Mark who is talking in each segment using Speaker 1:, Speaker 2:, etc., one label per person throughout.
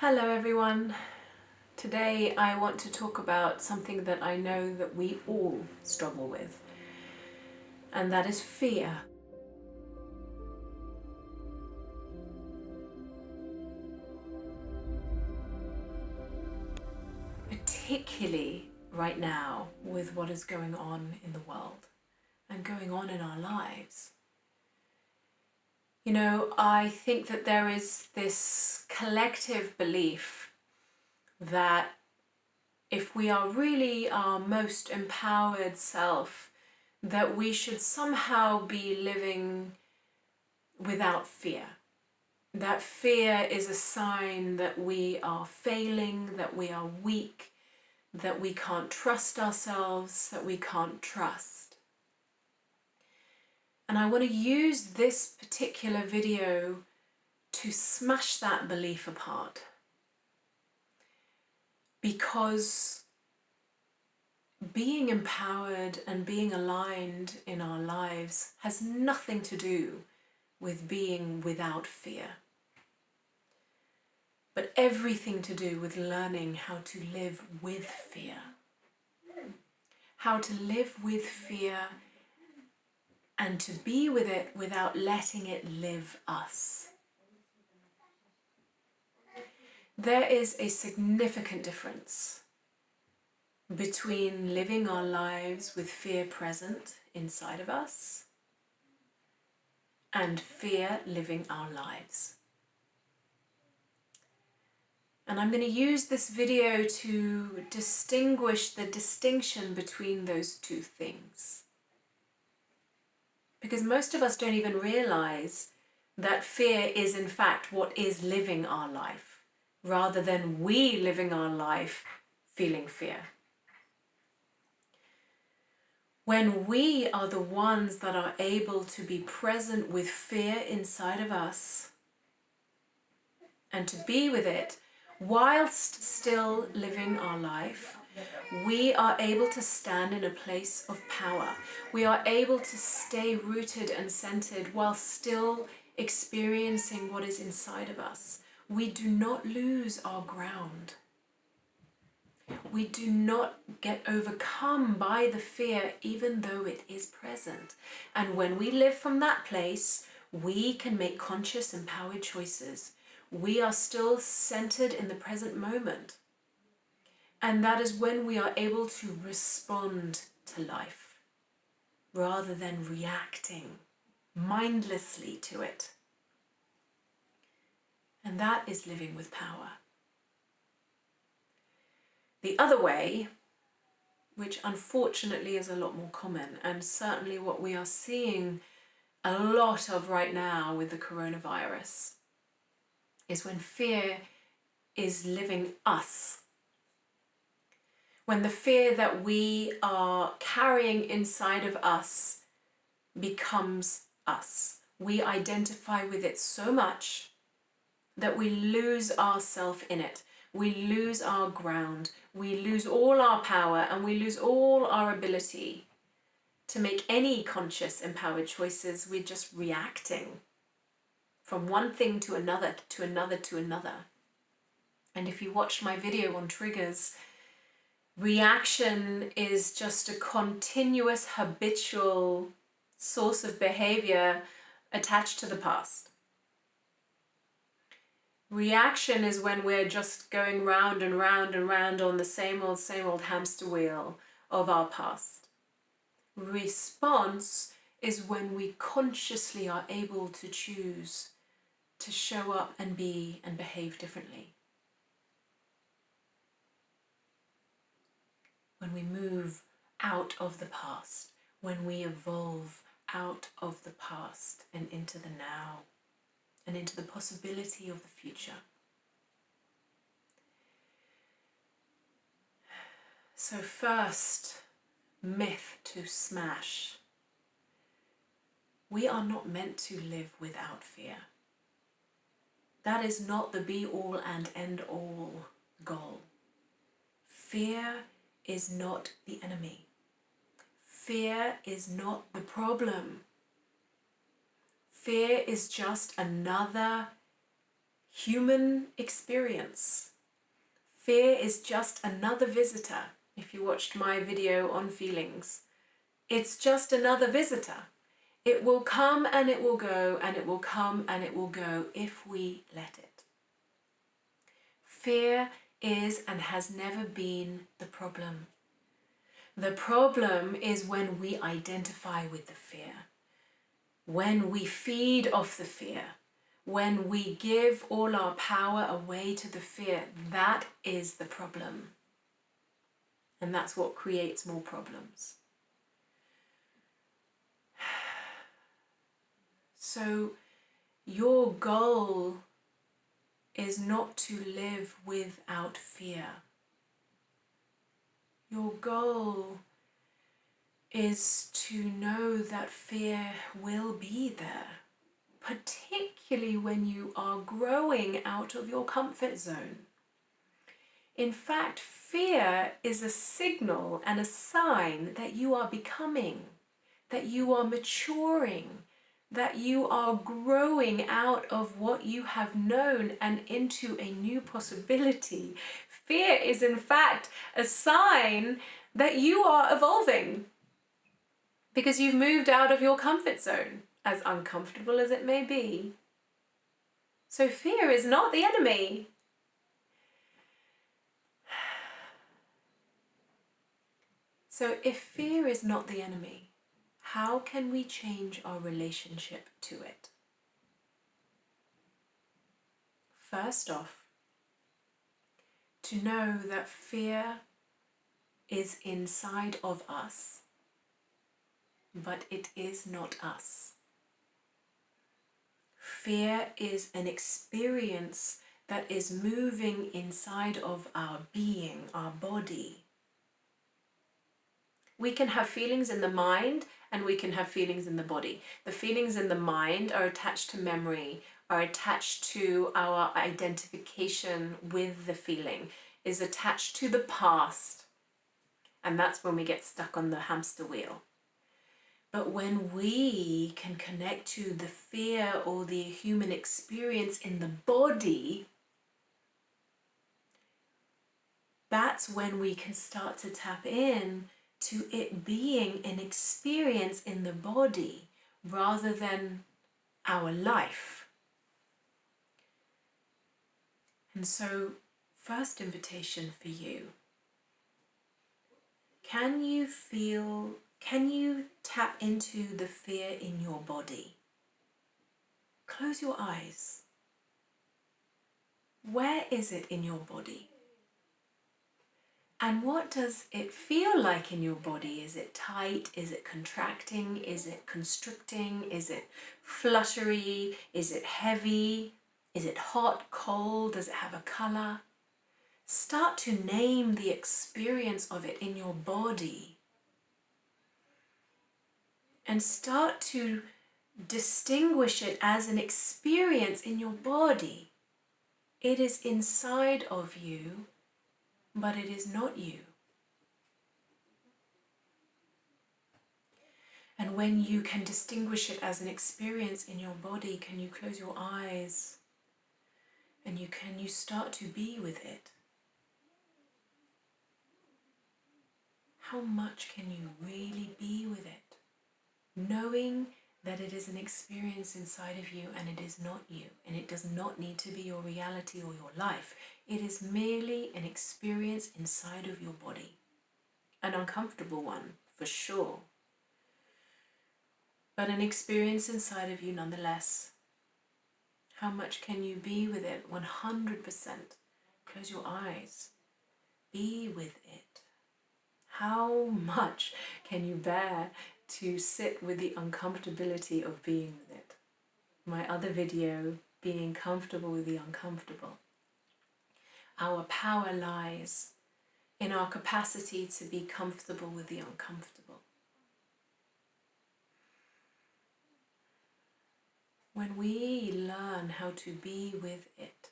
Speaker 1: Hello everyone. Today I want to talk about something that I know that we all struggle with, and that is fear. Particularly right now with what is going on in the world and going on in our lives. You know, I think that there is this collective belief that if we are really our most empowered self, that we should somehow be living without fear. That fear is a sign that we are failing, that we are weak, that we can't trust ourselves, that we can't trust. And I want to use this particular video to smash that belief apart. Because being empowered and being aligned in our lives has nothing to do with being without fear, but everything to do with learning how to live with fear. How to live with fear and to be with it without letting it live us. There is a significant difference between living our lives with fear present inside of us and fear living our lives. And I'm going to use this video to distinguish the distinction between those two things. Because most of us don't even realize that fear is in fact what is living our life, rather than we living our life feeling fear. When we are the ones that are able to be present with fear inside of us and to be with it whilst still living our life, we are able to stand in a place of power. We are able to stay rooted and centered while still experiencing what is inside of us. We do not lose our ground. We do not get overcome by the fear, even though it is present. And when we live from that place, we can make conscious, empowered choices. We are still centered in the present moment. And that is when we are able to respond to life, rather than reacting mindlessly to it. And that is living with power. The other way, which unfortunately is a lot more common, and certainly what we are seeing a lot of right now with the coronavirus, is when fear is living us. When the fear that we are carrying inside of us becomes us. We identify with it so much that we lose ourselves in it. We lose our ground. We lose all our power, and we lose all our ability to make any conscious, empowered choices. We're just reacting from one thing to another, to another, to another. And if you watched my video on triggers, reaction is just a continuous, habitual source of behavior attached to the past. Reaction is when we're just going round and round and round on the same old hamster wheel of our past. Response is when we consciously are able to choose to show up and be and behave differently. When we move out of the past, when we evolve out of the past and into the now, and into the possibility of the future. So first, myth to smash. We are not meant to live without fear. That is not the be-all and end-all goal. Fear is not the enemy. Fear is not the problem. Fear is just another human experience. Fear is just another visitor. If you watched my video on feelings, it's just another visitor. It will come and it will go, and it will come and it will go if we let it. Fear is and has never been the problem. The problem is when we identify with the fear, when we feed off the fear, when we give all our power away to the fear. That is the problem. And that's what creates more problems. So your goal is not to live without fear. Your goal is to know that fear will be there, particularly when you are growing out of your comfort zone. In fact, fear is a signal and a sign that you are becoming, that you are maturing, that you are growing out of what you have known and into a new possibility. Fear is in fact a sign that you are evolving because you've moved out of your comfort zone, as uncomfortable as it may be. So fear is not the enemy. So if fear is not the enemy, how can we change our relationship to it? First off, to know that fear is inside of us, but it is not us. Fear is an experience that is moving inside of our being, our body. We can have feelings in the mind and we can have feelings in the body. The feelings in the mind are attached to memory, are attached to our identification with the feeling, is attached to the past. And that's when we get stuck on the hamster wheel. But when we can connect to the fear or the human experience in the body, that's when we can start to tap in to it being an experience in the body rather than our life. And so, first invitation for you, can you tap into the fear in your body? Close your eyes. Where is it in your body? And what does it feel like in your body? Is it tight? Is it contracting? Is it constricting? Is it fluttery? Is it heavy? Is it hot, cold? Does it have a color? Start to name the experience of it in your body. And start to distinguish it as an experience in your body. It is inside of you, but it is not you. And when you can distinguish it as an experience in your body, can you close your eyes and you start to be with it? How much can you really be with it? Knowing that it is an experience inside of you and it is not you, and it does not need to be your reality or your life. It is merely an experience inside of your body. An uncomfortable one, for sure. But an experience inside of you nonetheless. How much can you be with it? 100%. Close your eyes. Be with it. How much can you bear to sit with the uncomfortability of being with it? My other video, being comfortable with the uncomfortable. Our power lies in our capacity to be comfortable with the uncomfortable. When we learn how to be with it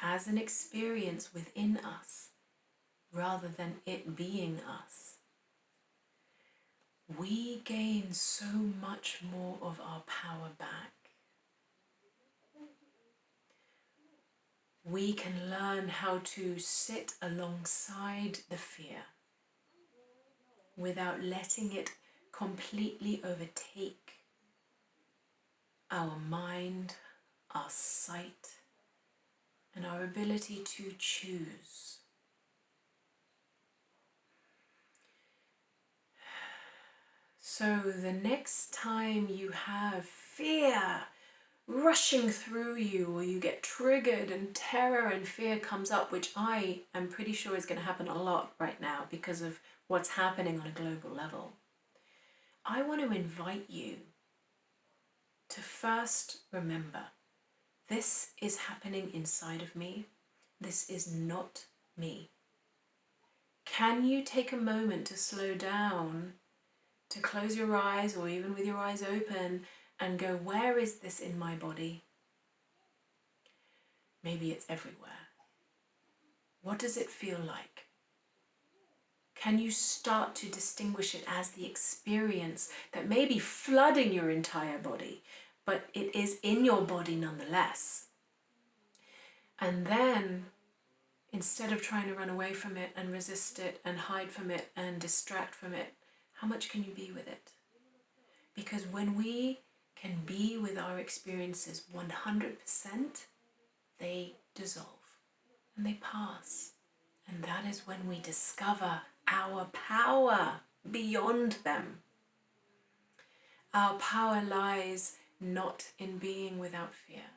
Speaker 1: as an experience within us, rather than it being us, we gain so much more of our power back. we can learn how to sit alongside the fear without letting it completely overtake our mind, our sight, and our ability to choose. So the next time you have fear rushing through you, or you get triggered and terror and fear comes up, which I am pretty sure is going to happen a lot right now because of what's happening on a global level, I want to invite you to first remember, this is happening inside of me. This is not me. Can you take a moment to slow down, to close your eyes, or even with your eyes open, and go, where is this in my body? Maybe it's everywhere. What does it feel like? Can you start to distinguish it as the experience that may be flooding your entire body, but it is in your body nonetheless? And then, instead of trying to run away from it and resist it and hide from it and distract from it, how much can you be with it? Because when we can be with our experiences 100%, they dissolve and they pass. And that is when we discover our power beyond them. Our power lies not in being without fear,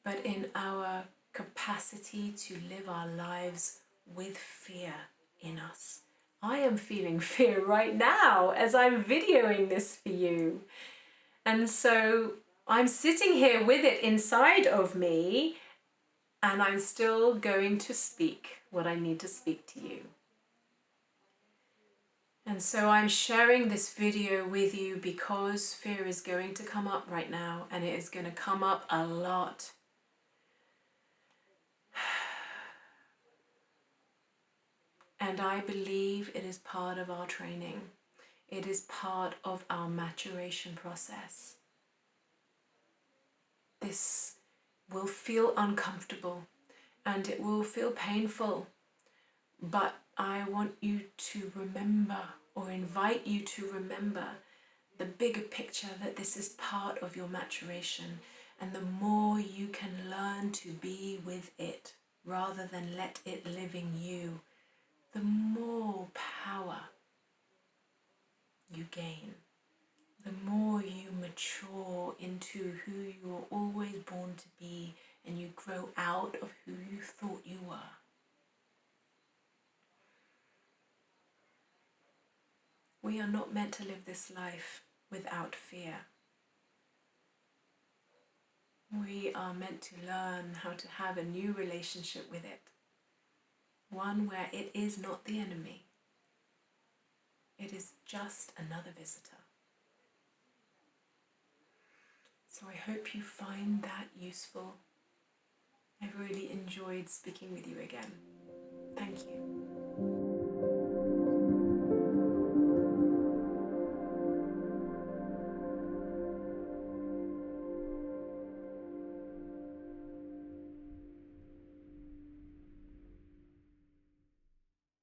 Speaker 1: but in our capacity to live our lives with fear in us. I am feeling fear right now as I'm videoing this for you. And so I'm sitting here with it inside of me, and I'm still going to speak what I need to speak to you. And so I'm sharing this video with you because fear is going to come up right now, and it is going to come up a lot. And I believe it is part of our training. It is part of our maturation process. This will feel uncomfortable and it will feel painful, but I want you to remember, or invite you to remember, the bigger picture, that this is part of your maturation. And the more you can learn to be with it rather than let it live in you, the more power you gain, the more you mature into who you were always born to be, and you grow out of who you thought you were. We are not meant to live this life without fear. We are meant to learn how to have a new relationship with it. One where it is not the enemy. It is just another visitor. So I hope you find that useful. I've really enjoyed speaking with you again. Thank you.